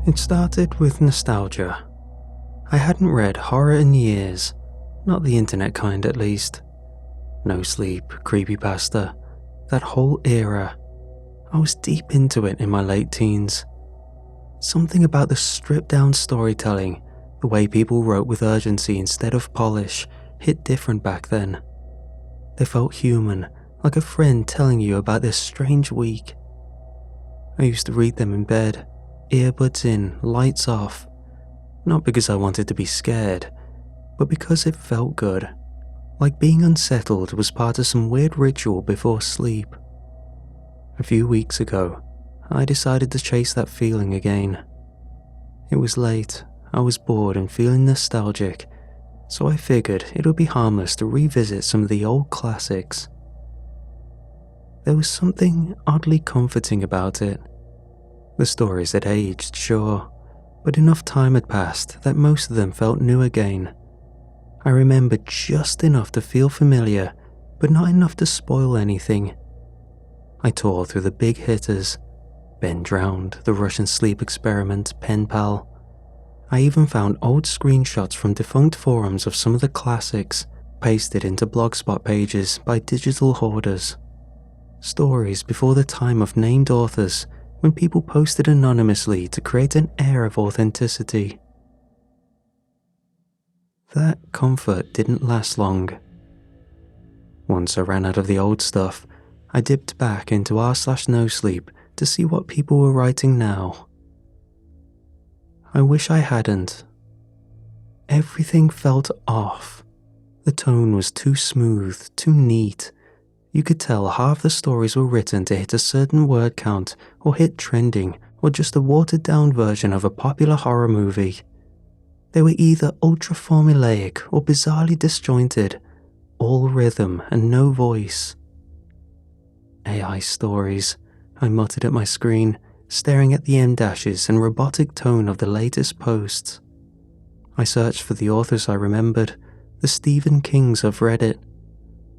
It started with nostalgia. I hadn't read horror in years, not the internet kind at least. No Sleep, Creepypasta, that whole era. I was deep into it in my late teens. Something about the stripped-down storytelling, the way people wrote with urgency instead of polish, hit different back then. They felt human, like a friend telling you about this strange week. I used to read them in bed, earbuds in, lights off. Not because I wanted to be scared, but because it felt good. Like being unsettled was part of some weird ritual before sleep. A few weeks ago, I decided to chase that feeling again. It was late, I was bored and feeling nostalgic, so I figured it would be harmless to revisit some of the old classics. There was something oddly comforting about it. The stories had aged, sure, but enough time had passed that most of them felt new again. I remembered just enough to feel familiar, but not enough to spoil anything. I tore through the big hitters. Ben Drowned, The Russian Sleep Experiment, Pen Pal. I even found old screenshots from defunct forums of some of the classics, pasted into blogspot pages by digital hoarders. Stories before the time of named authors, when people posted anonymously to create an air of authenticity. That comfort didn't last long. Once I ran out of the old stuff, I dipped back into r/nosleep to see what people were writing now. I wish I hadn't. Everything felt off. The tone was too smooth, too neat. You could tell half the stories were written to hit a certain word count or hit trending or just a watered down version of a popular horror movie. They were either ultra formulaic or bizarrely disjointed, all rhythm and no voice. AI stories, I muttered at my screen, staring at the M-dashes and robotic tone of the latest posts. I searched for the authors I remembered, the Stephen Kings of Reddit.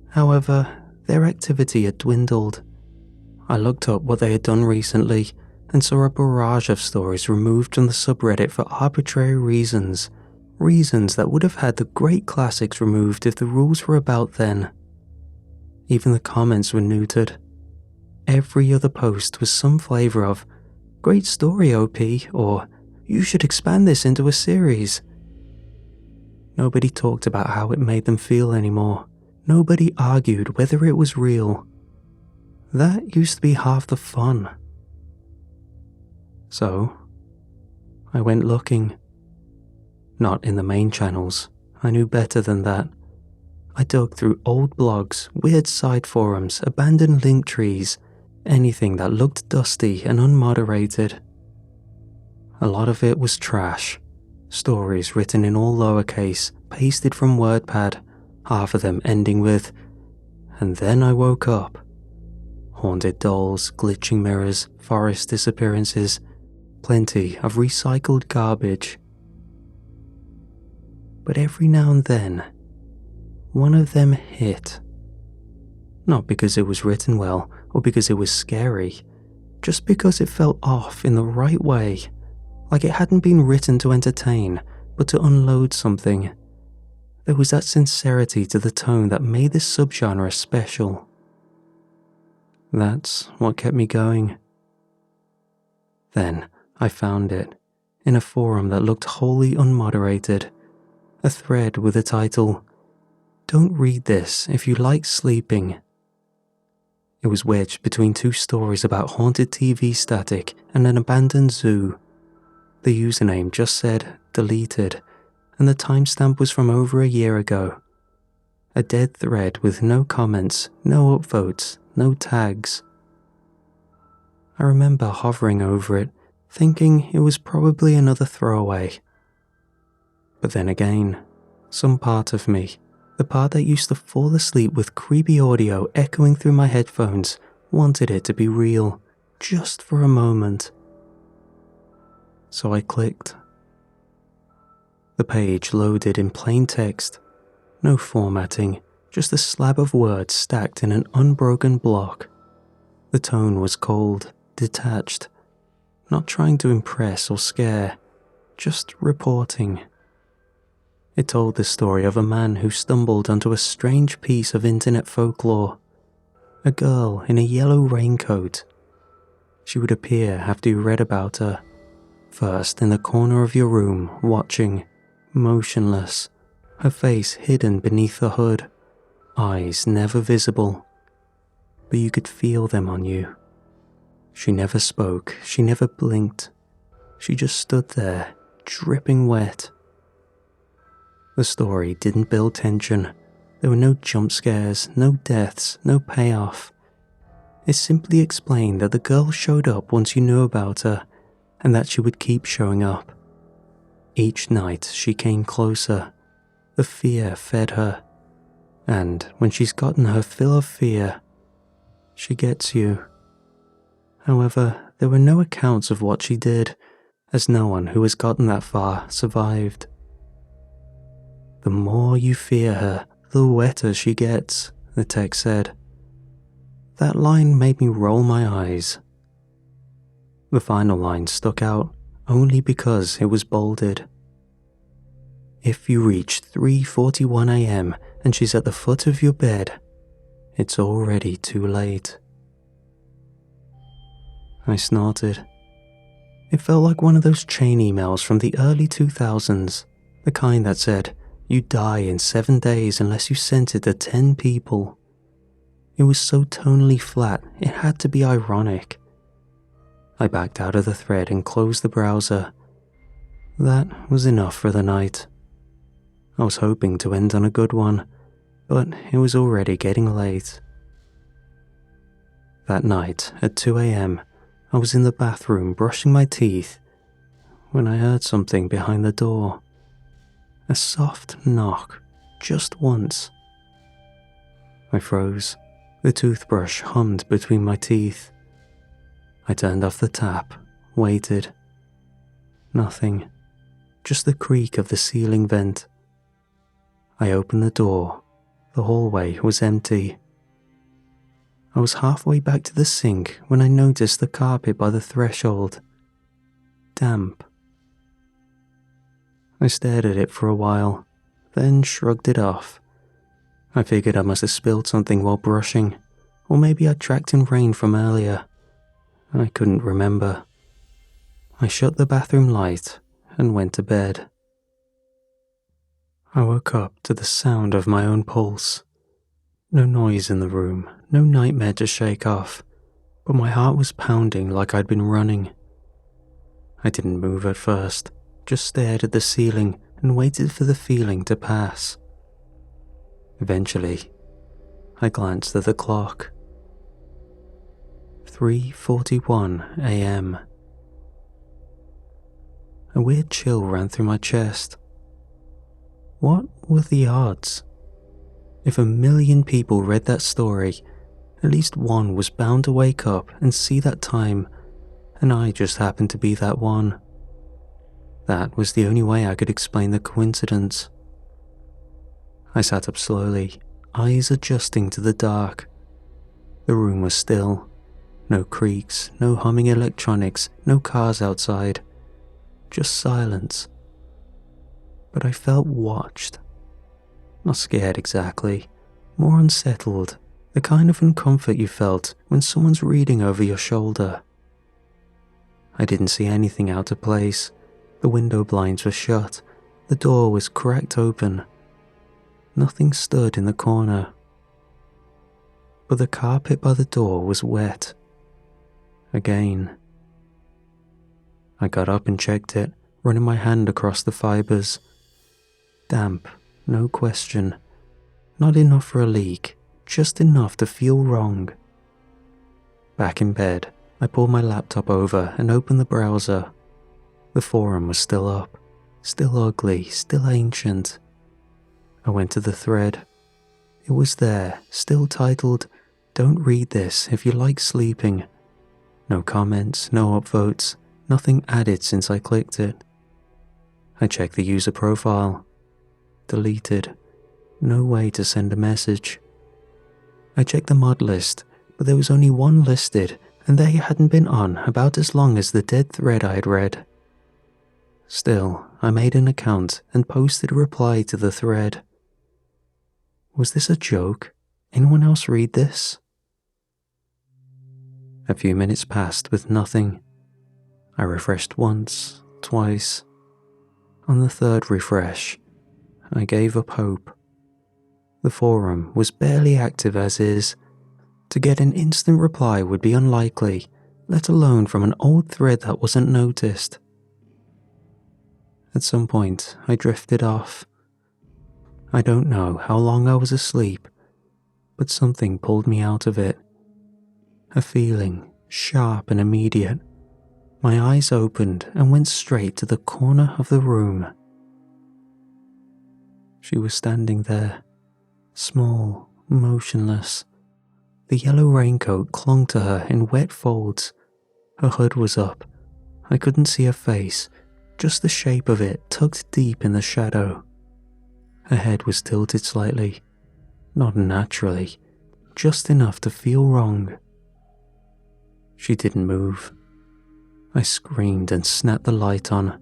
However, their activity had dwindled. I looked up what they had done recently and saw a barrage of stories removed from the subreddit for arbitrary reasons that would have had the great classics removed if the rules were about then. Even the comments were neutered. Every other post was some flavour of, "Great story, OP," or "You should expand this into a series." Nobody talked about how it made them feel anymore. Nobody argued whether it was real. That used to be half the fun. So, I went looking. Not in the main channels, I knew better than that. I dug through old blogs, weird side forums, abandoned link trees, anything that looked dusty and unmoderated. A lot of it was trash. Stories written in all lowercase, pasted from WordPad, half of them ending with, "And then I woke up." Haunted dolls, glitching mirrors, forest disappearances, plenty of recycled garbage. But every now and then, one of them hit. Not because it was written well or because it was scary, just because it felt off in the right way, like it hadn't been written to entertain, but to unload something. There was that sincerity to the tone that made this subgenre special. That's what kept me going. Then I found it, in a forum that looked wholly unmoderated, a thread with the title, "Don't read this if you like sleeping." It was wedged between two stories about haunted TV static and an abandoned zoo. The username just said "deleted," and the timestamp was from over a year ago. A dead thread with no comments, no upvotes, no tags. I remember hovering over it, thinking it was probably another throwaway. But then again, some part of me, the part that used to fall asleep with creepy audio echoing through my headphones, wanted it to be real, just for a moment. So I clicked. The page loaded in plain text, no formatting, just a slab of words stacked in an unbroken block. The tone was cold, detached. not trying to impress or scare, just reporting. It told the story of a man who stumbled onto a strange piece of internet folklore. A girl in a yellow raincoat. She would appear after you read about her, first in the corner of your room, watching, motionless, her face hidden beneath the hood, eyes never visible, but you could feel them on you. She never spoke, she never blinked. She just stood there, dripping wet. The story didn't build tension. There were no jump scares, no deaths, no payoff. It simply explained that the girl showed up once you knew about her, and that she would keep showing up. Each night she came closer. The fear fed her. And when she's gotten her fill of fear, she gets you. However, there were no accounts of what she did, as no one who has gotten that far survived. The more you fear her, the wetter she gets, the text said. That line made me roll my eyes. The final line stuck out only because it was bolded. If you reach 3:41 a.m. and she's at the foot of your bed, it's already too late. I snorted. It felt like one of those chain emails from the early 2000s, the kind that said, "You die in 7 days unless you sent it to 10 people." It was so tonally flat, it had to be ironic. I backed out of the thread and closed the browser. That was enough for the night. I was hoping to end on a good one, but it was already getting late. That night, at 2 a.m., I was in the bathroom brushing my teeth when I heard something behind the door. A soft knock, just once. I froze. The toothbrush hummed between my teeth. I turned off the tap, waited. Nothing, just the creak of the ceiling vent. I opened the door. The hallway was empty. I was halfway back to the sink when I noticed the carpet by the threshold. Damp. I stared at it for a while, then shrugged it off. I figured I must have spilled something while brushing, or maybe I'd tracked in rain from earlier. I couldn't remember. I shut the bathroom light and went to bed. I woke up to the sound of my own pulse. No noise in the room, no nightmare to shake off, but my heart was pounding like I'd been running. I didn't move at first, just stared at the ceiling and waited for the feeling to pass. Eventually, I glanced at the clock. 3:41 a.m. A weird chill ran through my chest. What were the odds? If 1,000,000 people read that story, at least one was bound to wake up and see that time, and I just happened to be that one. That was the only way I could explain the coincidence. I sat up slowly, eyes adjusting to the dark. The room was still. No creaks, no humming electronics, no cars outside. Just silence. But I felt watched. Not scared exactly, more unsettled, the kind of uncomfort you felt when someone's reading over your shoulder. I didn't see anything out of place. The window blinds were shut, the door was cracked open. Nothing stood in the corner. But the carpet by the door was wet. Again. I got up and checked it, running my hand across the fibers. Damp, no question. Not enough for a leak, just enough to feel wrong. Back in bed, I pulled my laptop over and opened the browser. The forum was still up, still ugly, still ancient. I went to the thread. It was there, still titled, "Don't read this if you like sleeping." No comments, no upvotes, nothing added since I clicked it. I checked the user profile. Deleted. No way to send a message. I checked the mod list, but there was only one listed, and they hadn't been on about as long as the dead thread I had read. Still, I made an account and posted a reply to the thread. Was this a joke? Anyone else read this? A few minutes passed with nothing. I refreshed once, twice. On the third refresh, I gave up hope. The forum was barely active as is. To get an instant reply would be unlikely, let alone from an old thread that wasn't noticed. At some point, I drifted off. I don't know how long I was asleep, but something pulled me out of it. A feeling, sharp and immediate. My eyes opened and went straight to the corner of the room. She was standing there, small, motionless. The yellow raincoat clung to her in wet folds. Her hood was up. I couldn't see her face, just the shape of it tucked deep in the shadow. Her head was tilted slightly, not naturally, just enough to feel wrong. She didn't move. I screamed and snapped the light on.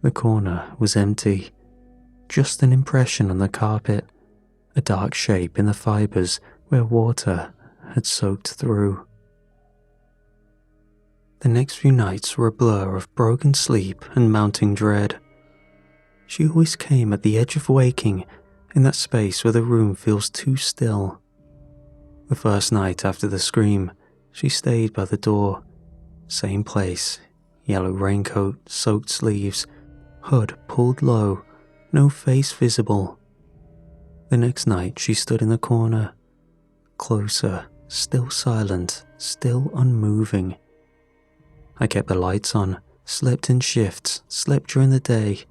The corner was empty, just an impression on the carpet, a dark shape in the fibers where water had soaked through. The next few nights were a blur of broken sleep and mounting dread. She always came at the edge of waking, in that space where the room feels too still. The first night after the scream, she stayed by the door. Same place, yellow raincoat, soaked sleeves, hood pulled low, no face visible. The next night she stood in the corner, closer, still silent, still unmoving. I kept the lights on, slept in shifts, slept during the day.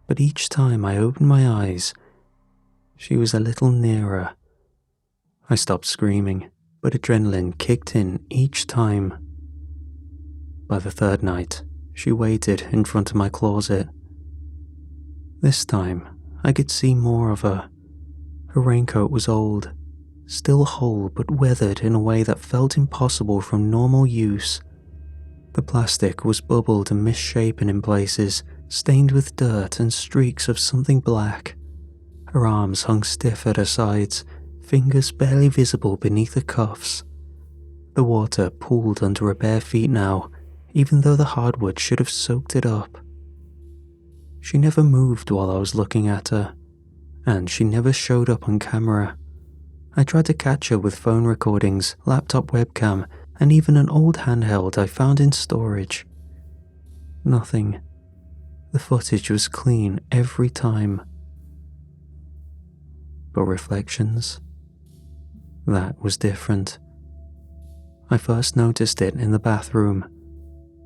But each time I opened my eyes, she was a little nearer. I stopped screaming, but adrenaline kicked in each time. By the third night, she waited in front of my closet. This time, I could see more of her. Her raincoat was old, still whole but weathered in a way that felt impossible from normal use. The plastic was bubbled and misshapen in places, stained with dirt and streaks of something black. Her arms hung stiff at her sides, fingers barely visible beneath the cuffs. The water pooled under her bare feet now, even though the hardwood should have soaked it up. She never moved while I was looking at her, and she never showed up on camera. I tried to catch her with phone recordings, laptop webcam, and even an old handheld I found in storage. Nothing. The footage was clean every time. But reflections? That was different. I first noticed it in the bathroom.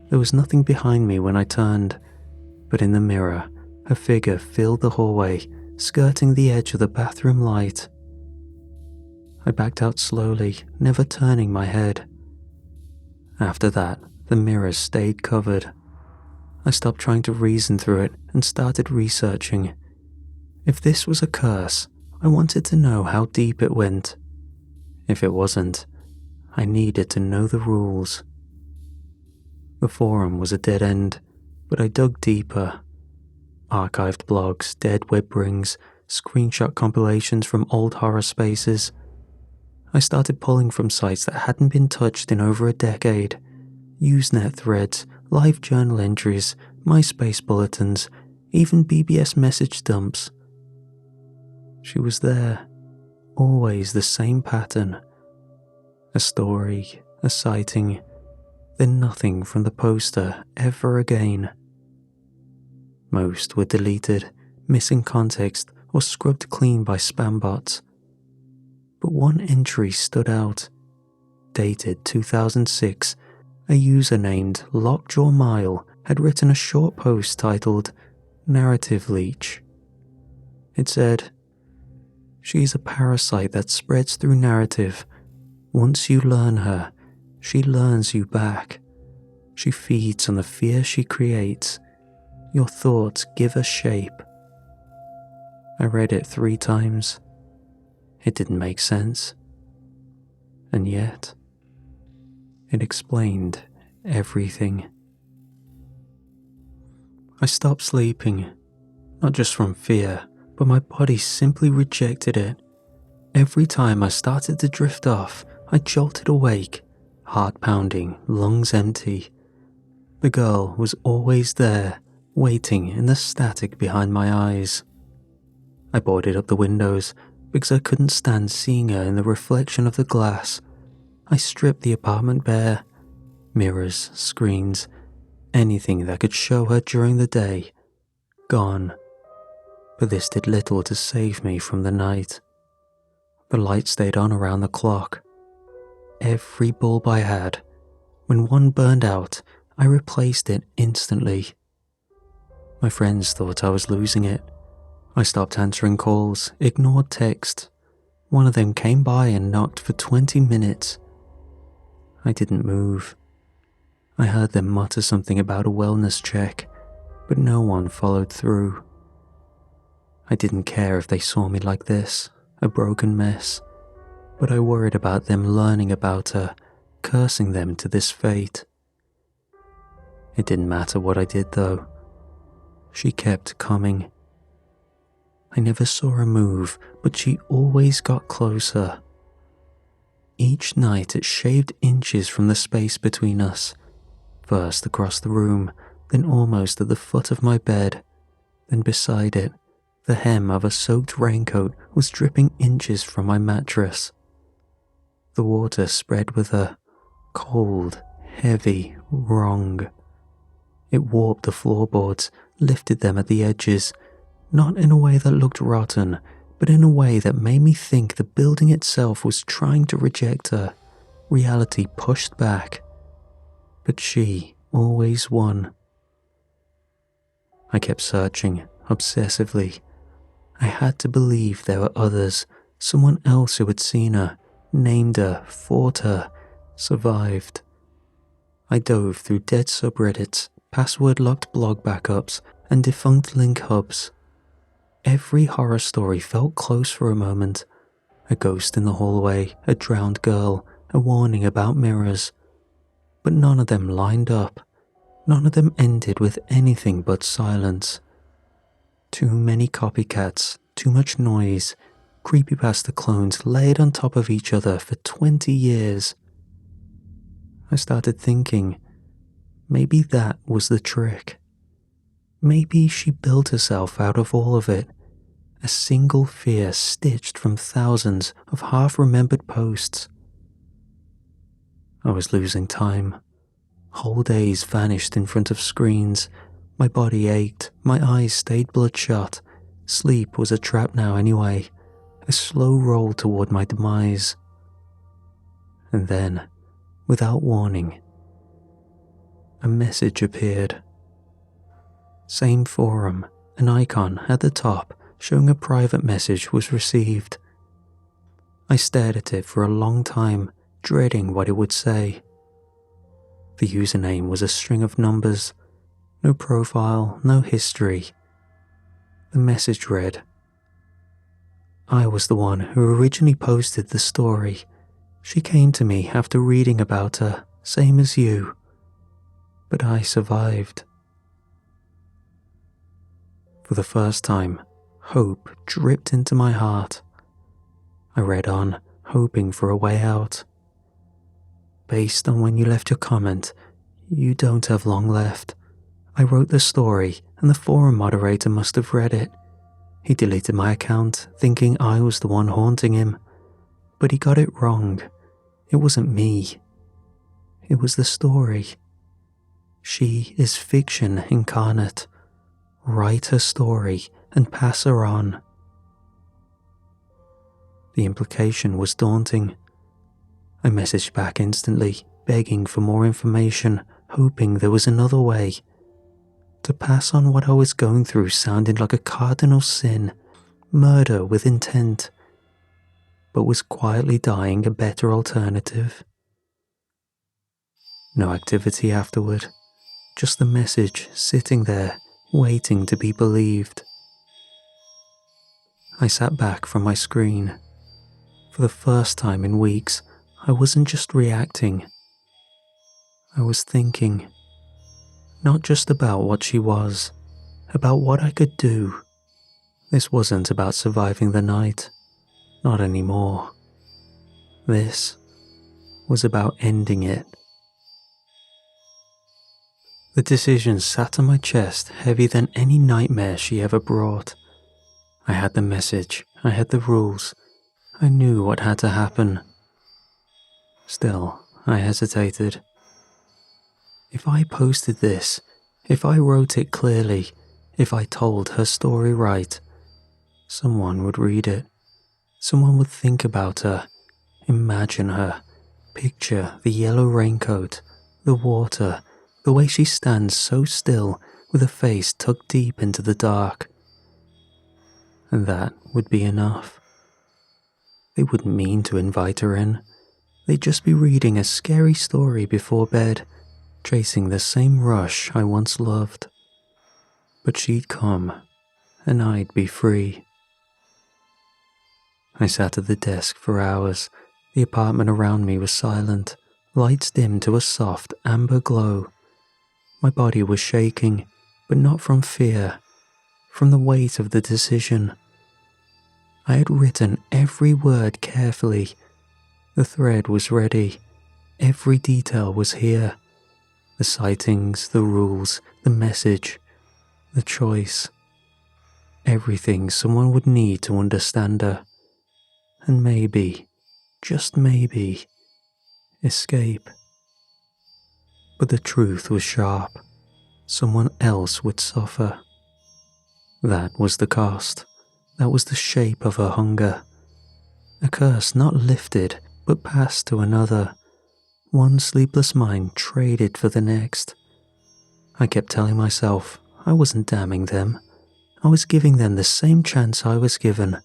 There was nothing behind me when I turned, but in the mirror, her figure filled the hallway, skirting the edge of the bathroom light. I backed out slowly, never turning my head. After that, the mirror stayed covered. I stopped trying to reason through it and started researching. If this was a curse, I wanted to know how deep it went. If it wasn't, I needed to know the rules. The forum was a dead end, but I dug deeper. Archived blogs, dead web rings, screenshot compilations from old horror spaces. I started pulling from sites that hadn't been touched in over a decade. Usenet threads, live journal entries, MySpace bulletins, even BBS message dumps. She was there, always the same pattern. A story, a sighting, then nothing from the poster ever again. Most were deleted, missing context, or scrubbed clean by spam bots. But one entry stood out. Dated 2006, a user named Lockjaw Mile had written a short post titled Narrative Leech. It said, "She is a parasite that spreads through narrative. Once you learn her, she learns you back. She feeds on the fear she creates. Your thoughts give her shape." I read it 3 times. It didn't make sense. And yet, It explained everything. I stopped sleeping, not just from fear, but my body simply rejected it. Every time I started to drift off, I jolted awake, heart pounding, lungs empty. The girl was always there, waiting in the static behind my eyes. I boarded up the windows because I couldn't stand seeing her in the reflection of the glass. I stripped the apartment bare. Mirrors, screens, anything that could show her during the day, gone. But this did little to save me from the night. The light stayed on around the clock. Every bulb I had. When one burned out, I replaced it instantly. My friends thought I was losing it. I stopped answering calls, ignored texts. One of them came by and knocked for 20 minutes. I didn't move. I heard them mutter something about a wellness check, but no one followed through. I didn't care if they saw me like this, a broken mess, but I worried about them learning about her, cursing them to this fate. It didn't matter what I did though. She kept coming. I never saw her move, but she always got closer. Each night it shaved inches from the space between us, first across the room, then almost at the foot of my bed, then beside it, the hem of a soaked raincoat was dripping inches from my mattress. The water spread with her, cold, heavy, wrong. It warped the floorboards, lifted them at the edges, not in a way that looked rotten, but in a way that made me think the building itself was trying to reject her. Reality pushed back. But she always won. I kept searching, obsessively. I had to believe there were others, someone else who had seen her, named her, fought her, survived. I dove through dead subreddits, password-locked blog backups, and defunct link hubs. Every horror story felt close for a moment. A ghost in the hallway, a drowned girl, a warning about mirrors. But none of them lined up. None of them ended with anything but silence. Too many copycats, too much noise, creepypasta clones laid on top of each other for 20 years. I started thinking, maybe that was the trick. Maybe she built herself out of all of it, a single fear stitched from thousands of half-remembered posts. I was losing time. Whole days vanished in front of screens. My body ached, my eyes stayed bloodshot. Sleep was a trap now anyway, a slow roll toward my demise. And then, without warning, a message appeared. Same forum, an icon at the top showing a private message was received. I stared at it for a long time, dreading what it would say. The username was a string of numbers, no profile, no history. The message read, I was the one who originally posted the story. She came to me after reading about her, same as you. But I survived. For the first time, hope dripped into my heart. I read on, hoping for a way out. Based on when you left your comment, you don't have long left. I wrote the story, and the forum moderator must have read it. He deleted my account, thinking I was the one haunting him. But he got it wrong. It wasn't me. It was the story. She is fiction incarnate. Write her story and pass her on. The implication was daunting. I messaged back instantly, begging for more information, hoping there was another way. To pass on what I was going through sounded like a cardinal sin, murder with intent, but was quietly dying a better alternative. No activity afterward, just the message sitting there, waiting to be believed. I sat back from my screen. For the first time in weeks, I wasn't just reacting. I was thinking, not just about what she was, about what I could do. This wasn't about surviving the night, not anymore. This was about ending it. The decision sat on my chest heavier than any nightmare she ever brought. I had the message, I had the rules, I knew what had to happen. Still, I hesitated. If I posted this, if I wrote it clearly, if I told her story right, someone would read it. Someone would think about her, imagine her, picture the yellow raincoat, the water, the way she stands so still with her face tucked deep into the dark. And that would be enough. They wouldn't mean to invite her in. They'd just be reading a scary story before bed, chasing the same rush I once loved. But she'd come, and I'd be free. I sat at the desk for hours. The apartment around me was silent, lights dimmed to a soft amber glow. My body was shaking, but not from fear, from the weight of the decision. I had written every word carefully. The thread was ready. Every detail was here. The sightings, the rules, the message, the choice. Everything someone would need to understand her. And maybe, just maybe, escape. But the truth was sharp. Someone else would suffer. That was the cost. That was the shape of her hunger. A curse not lifted, but passed to another. One sleepless mind traded for the next. I kept telling myself I wasn't damning them. I was giving them the same chance I was given,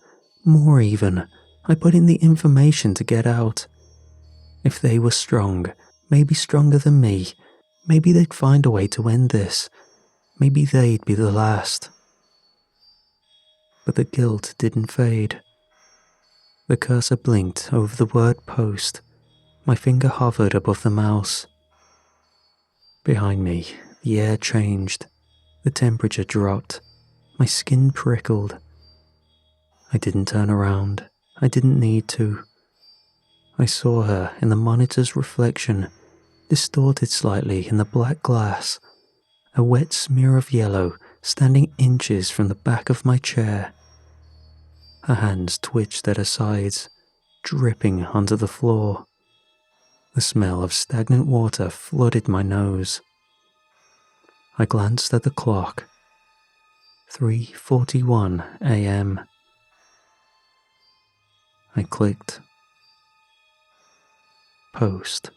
more even. I put in the information to get out. If they were strong, maybe stronger than me, maybe they'd find a way to end this. Maybe they'd be the last. But the guilt didn't fade. The cursor blinked over the word post. My finger hovered above the mouse. Behind me, the air changed. The temperature dropped. My skin prickled. I didn't turn around. I didn't need to. I saw her in the monitor's reflection, distorted slightly in the black glass, a wet smear of yellow standing inches from the back of my chair. Her hands twitched at her sides, dripping onto the floor. The smell of stagnant water flooded my nose. I glanced at the clock. 3:41 a.m. I clicked. Post.